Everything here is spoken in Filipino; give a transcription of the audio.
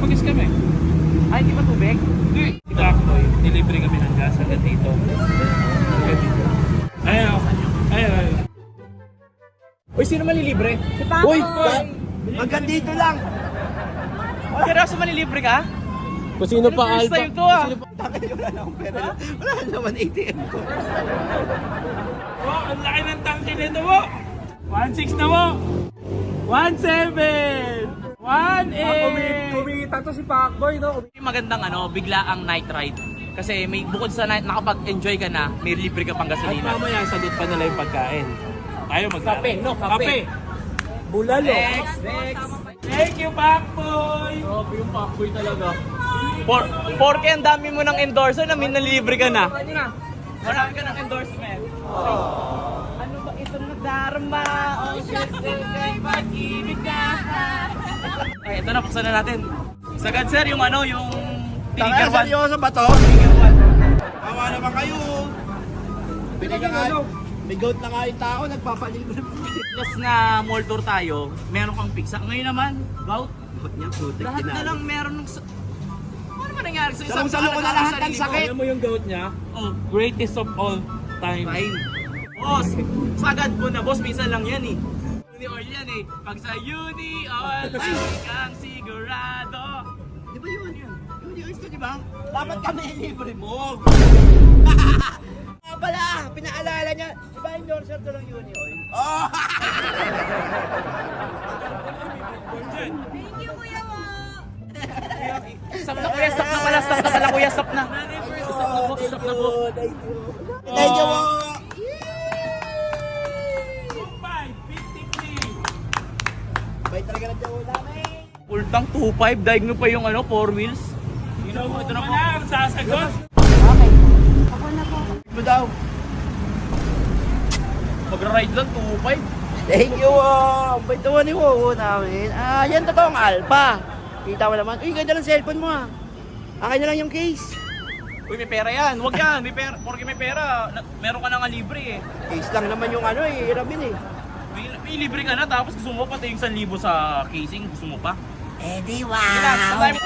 Bugis kami. Ay, hindi ba tubig? Hindi. Backboy. Delivery kami ng gas hanggang dito. Ayun. Ayun. Uy, sino malilibre? Si Paco. Uy! Hanggang dito lang! Seryoso malilibre ka? Kung sino pa First alpha. time to ah. Bakit wala na akong pera? Wala na naman ATM ko. Oh, ang laki ng tangke nito mo. 1.6 na mo. 1.7. 1.8. Kumita to si Pacboy, no? Magandang bigla ang night ride. Kasi may bukod sa night, nakapag-enjoy ka na, may libre ka pang At gasolina. mamaya sagot pa nila yung pagkain. Tayo magkain. Kape, no? Kape. Bulalo. Next. Thank you, Pacboy. Grabe yung Pacboy talaga. Porke ang dami mo ng endorser na may nalilibre ka na. Marami ka ng endorsement. Ano ba itong nadarama? Oh, shit, kay pag-ibig ka. Ay, ito na, buksan na natin. Sagad sir, yung yung Tanga, Tiger 1. seryoso ba to? Tiger 1. Awa naman kayo! Binigyan nga, may goat na nga yung tao, nagpapalibre. Plus na mall tour tayo, meron kang pizza. Ngayon naman, gout. Goat niya, putik Lahat na lang meron ng... Ano ba nangyari sa isang Salong-salo ko na lahat ng sakit. Alam mo yung goat niya? Oh, Greatest of all time. fine. Boss, sagad ko na. Boss, minsan lang yan eh. Uni oil yan eh. Pag sa uni oil, lagi kang sigurado. Di ba yun? Yun yung gusto, di ba? Dapat kami libre mo. Nga pala, pinaalala niya. Di ba endorser to ng Uni Oil? Oh! Thank you, Kuya Mo. Stop na kuya, stop na pala. Stop na pala kuya, stop na. Thank you, thank you. Thank you, mo. 5.53. May talaga na dyan namin. Full tank 2.5, daig mo pa yung 4 wheels. Ito na po. Ang sasagot. Ako na po. Ito daw. Magra-ride lang 2.5. Thank you, Bait naman ni Wowo namin. Yan totoong alpha. Kita mo naman. Uy, ganda ng cellphone mo ah. Akin na lang yung case. Uy, may pera yan. Huwag yan. May pera. Porque may pera, meron ka na nga libre eh. Case lang naman yung Ramin eh. May libre ka na tapos gusto mo pati yung 1,000 sa casing. Gusto mo pa? Eh di Relax. Ang dami-